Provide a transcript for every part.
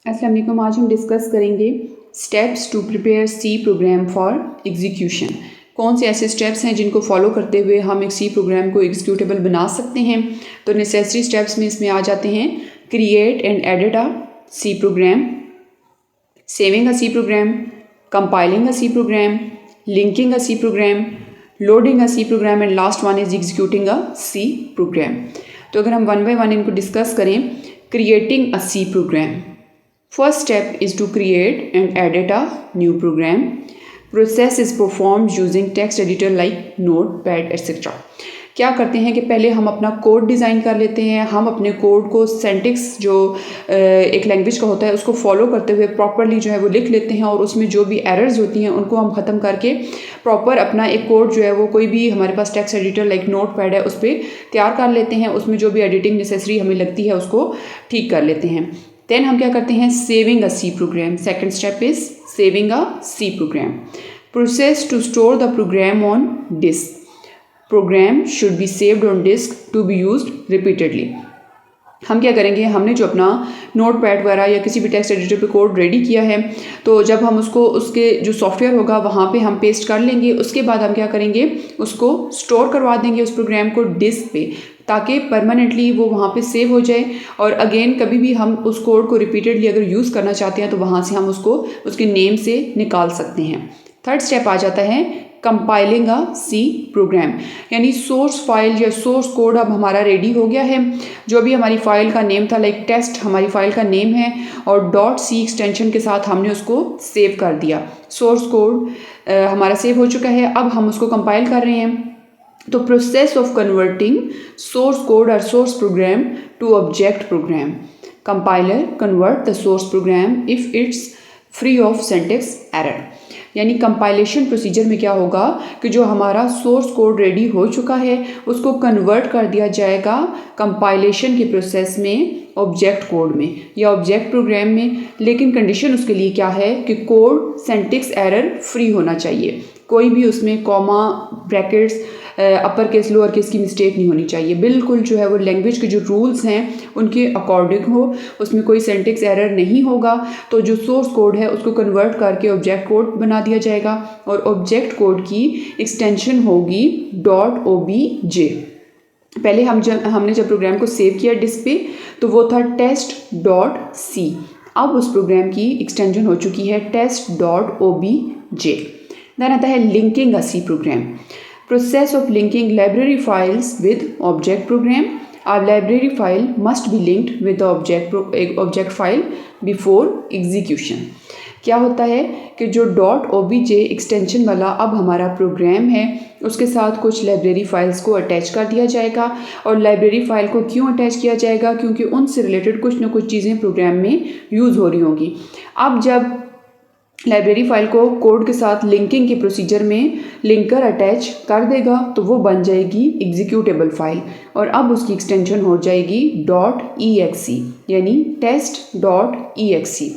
अस्सलाम वालेकुम। आज हम डिस्कस करेंगे steps to prepare C program for execution. कौन से ऐसे स्टेप्स हैं जिनको फॉलो करते हुए हम एक सी प्रोग्राम को एग्जीक्यूटेबल बना सकते हैं। तो नेसेसरी स्टेप्स में इसमें आ जाते हैं create and edit a C program, saving a C program, compiling a C program, linking a C program, loading a C program and last one is executing a C program. तो अगर हम one by one इनको discuss करें, creating a C program. First step is to create and edit a new program. Process is performed using text editor like Notepad etc. क्या करते हैं कि पहले हम अपना कोड डिज़ाइन कर लेते हैं। हम अपने कोड को सिंटैक्स जो एक लैंग्वेज का होता है उसको फॉलो करते हुए प्रॉपरली जो है वो लिख लेते हैं और उसमें जो भी एरर्स होती हैं उनको हम ख़त्म करके प्रॉपर अपना एक कोड जो है वो कोई भी हमारे पास टेक्स्ट एडिटर लाइक नोटपैड है उस पर तैयार कर लेते हैं। उसमें जो भी एडिटिंग नेसेसरी हमें लगती है उसको ठीक कर लेते हैं। देन हम क्या करते हैं, saving a C program. Second step is saving a C program. Process to store the program on disk. Program should be saved on disk to be used repeatedly. हम क्या करेंगे, हमने जो अपना नोटपैड वगैरह या किसी भी टेक्स्ट एडिटर पे कोड रेडी किया है तो जब हम उसको उसके जो सॉफ्टवेयर होगा वहाँ पे हम पेस्ट कर लेंगे। उसके बाद हम क्या करेंगे, उसको स्टोर करवा देंगे उस प्रोग्राम को डिस्क पे, ताकि परमानेंटली वो वहाँ पे सेव हो जाए और अगेन कभी भी हम उस कोड को रिपीटेडली अगर यूज़ करना चाहते हैं तो वहाँ से हम उसको उसके नेम से निकाल सकते हैं। थर्ड स्टेप आ जाता है कंपाइलिंग अ सी प्रोग्राम, यानी सोर्स फाइल या सोर्स कोड अब हमारा रेडी हो गया है। जो भी हमारी फ़ाइल का नेम था लाइक टेस्ट हमारी फ़ाइल का नेम है और .c एक्सटेंशन के साथ हमने उसको सेव कर दिया। सोर्स कोड हमारा सेव हो चुका है, अब हम उसको कंपाइल कर रहे हैं। तो process of converting source code और source program to object program. Compiler convert the source program if it's free of syntax error. यानी कंपाइलेशन प्रोसीजर में क्या होगा कि जो हमारा सोर्स कोड रेडी हो चुका है उसको कन्वर्ट कर दिया जाएगा कंपाइलेशन के प्रोसेस में ऑब्जेक्ट कोड में या ऑब्जेक्ट प्रोग्राम में। लेकिन कंडीशन उसके लिए क्या है कि कोड सिंटैक्स एरर फ्री होना चाहिए। कोई भी उसमें comma, brackets, upper case lower case की मिस्टेक नहीं होनी चाहिए। बिल्कुल जो है वो लैंग्वेज के जो रूल्स हैं उनके अकॉर्डिंग हो, उसमें कोई सिंटैक्स एरर नहीं होगा। तो जो सोर्स कोड है उसको कन्वर्ट करके ऑब्जेक्ट कोड बना दिया जाएगा और ऑब्जेक्ट कोड की एक्सटेंशन होगी .obj। पहले हमने जब प्रोग्राम को सेव किया डिस्क पे तो वो था test.c। अब उस प्रोग्राम की एक्सटेंशन हो चुकी है test.obj। देन आता है linking a C program. Process of linking library files with object program. A library file must be linked with the object file before execution. क्या होता है कि जो .obj एक्सटेंशन वाला अब हमारा प्रोग्राम है उसके साथ कुछ लाइब्रेरी फाइल्स को अटैच कर दिया जाएगा। और लाइब्रेरी फाइल को क्यों अटैच किया जाएगा, क्योंकि उनसे रिलेटेड कुछ ना कुछ चीज़ें प्रोग्राम में यूज़ हो रही होंगी। अब जब लाइब्रेरी फाइल को कोड के साथ लिंकिंग के प्रोसीजर में लिंकर अटैच कर देगा तो वो बन जाएगी एग्जीक्यूटेबल फाइल और अब उसकी एक्सटेंशन हो जाएगी .exe यानी test.exe।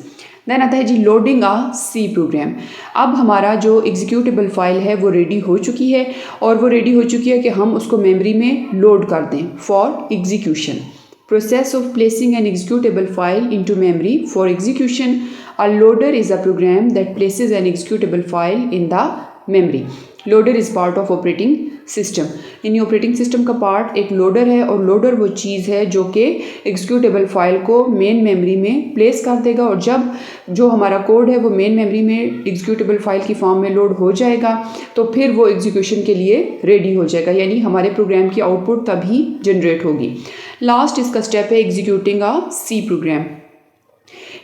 देन आता है जी लोडिंग अ सी प्रोग्राम। अब हमारा जो एग्जीक्यूटेबल फाइल है वो रेडी हो चुकी है और वो रेडी हो चुकी है कि हम उसको मेमोरी में लोड कर दें for execution. Process of placing an executable file into memory for execution. A loader is a program that places an executable file in the memory. Loader is part of operating system. यानी operating system का part एक loader है और loader वो चीज़ है जो कि executable file को मेन मेमोरी में प्लेस कर देगा और जब जो हमारा कोड है वो मेन मेमोरी में एग्जीक्यूटेबल फाइल की फॉर्म में लोड हो जाएगा तो फिर वो एग्जीक्यूशन के लिए रेडी हो जाएगा, यानी हमारे प्रोग्राम की आउटपुट तभी जनरेट होगी। लास्ट इसका स्टेप है executing a C program.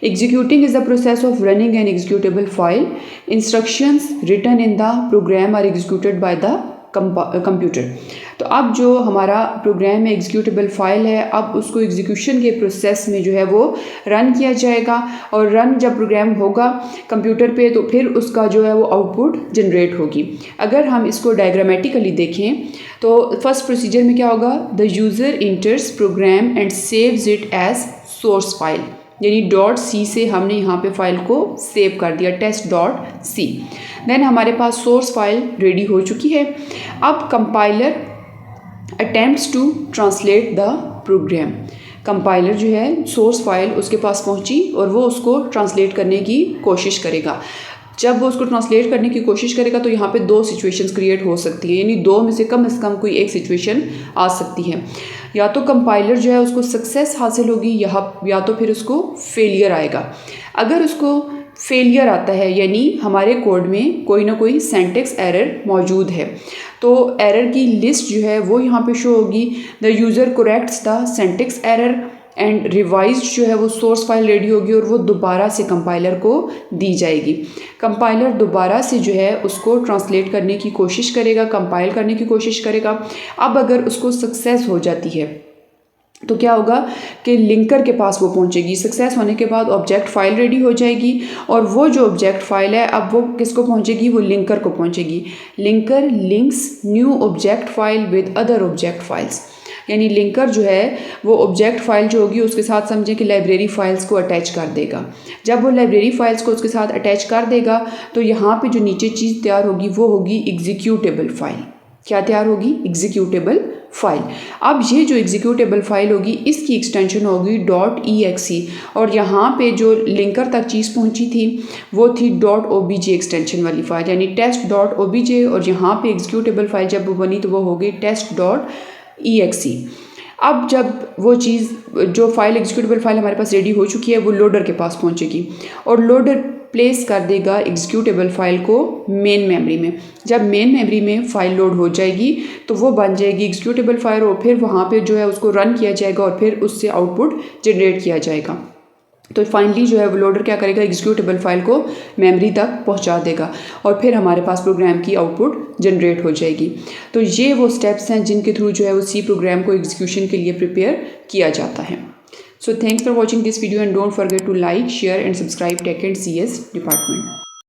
Executing is the process of running an executable file. Instructions written in the program are executed by the computer. तो अब जो हमारा प्रोग्राम में एग्जीक्यूटेबल फाइल है अब उसको एग्जीक्यूशन के प्रोसेस में जो है वो रन किया जाएगा और रन जब प्रोग्राम होगा कंप्यूटर पे तो फिर उसका जो है वो आउटपुट जनरेट होगी। अगर हम इसको डायग्रामेटिकली देखें तो फर्स्ट प्रोसीजर में क्या होगा, the user enters program and saves it as source file, यानी .c से हमने यहाँ पे फाइल को सेव कर दिया test.c। देन हमारे पास सोर्स फाइल रेडी हो चुकी है। अब compiler attempts to translate the program. Compiler जो है सोर्स फाइल उसके पास पहुंची और वो उसको ट्रांसलेट करने की कोशिश करेगा। जब वो उसको ट्रांसलेट करने की कोशिश करेगा तो यहाँ पे दो सिचुएशंस क्रिएट हो सकती है, यानी दो में से कम कोई एक सिचुएशन आ सकती है। या तो कंपाइलर जो है उसको सक्सेस हासिल होगी या तो फिर उसको फेलियर आएगा। अगर उसको फेलियर आता है यानी हमारे कोड में कोई ना कोई सिंटैक्स एरर मौजूद है, तो एरर की लिस्ट जो है वो यहाँ पे शो होगी। The user corrects the syntax error and revised जो है वो सोर्स फाइल रेडी होगी और वो दोबारा से कंपाइलर को दी जाएगी। कंपाइलर दोबारा से जो है उसको ट्रांसलेट करने की कोशिश करेगा, कंपाइल करने की कोशिश करेगा। अब अगर उसको सक्सेस हो जाती है तो क्या होगा कि लिंकर के पास वो पहुंचेगी। सक्सेस होने के बाद ऑब्जेक्ट फाइल रेडी हो जाएगी और वो जो ऑब्जेक्ट फाइल है अब वो किसको पहुंचेगी, वो लिंकर को पहुंचेगी। Linker links new object file with other object files, यानी लिंकर जो है वो ऑब्जेक्ट फाइल जो होगी उसके साथ समझें कि लाइब्रेरी फाइल्स को अटैच कर देगा। जब वो लाइब्रेरी फाइल्स को उसके साथ अटैच कर देगा तो यहाँ पे जो नीचे चीज़ तैयार होगी वो होगी एग्जीक्यूटेबल फाइल। क्या तैयार होगी, एग्जीक्यूटेबल फाइल। अब ये जो एग्जीक्यूटेबल फाइल होगी इसकी एक्सटेंशन होगी .exe और यहाँ पे जो लिंकर तक चीज़ पहुँची थी वो थी .obj एक्सटेंशन वाली फाइल, यानी test.obj और यहाँ पे एग्जीक्यूटेबल फाइल जब वो बनी तो वो हो गई test.exe। अब जब वो चीज़ जो फाइल एग्जीक्यूटेबल फाइल हमारे पास रेडी हो चुकी है वो लोडर के पास पहुँचेगी और लोडर प्लेस कर देगा एग्जीक्यूटेबल फाइल को मेन मेमोरी में। जब मेन मेमोरी में फ़ाइल लोड हो जाएगी तो वो बन जाएगी एग्जीक्यूटेबल फाइल और फिर वहाँ पे जो है उसको रन किया जाएगा और फिर उससे आउटपुट जनरेट किया जाएगा। तो फाइनली जो है वो लोडर क्या करेगा, एग्जीक्यूटेबल फाइल को मेमोरी तक पहुंचा देगा और फिर हमारे पास प्रोग्राम की आउटपुट जनरेट हो जाएगी। तो ये वो स्टेप्स हैं जिनके थ्रू जो है वो सी प्रोग्राम को एग्जीक्यूशन के लिए प्रिपेयर किया जाता है। So thanks for watching this video and don't forget to like, share and subscribe Tech and CS department.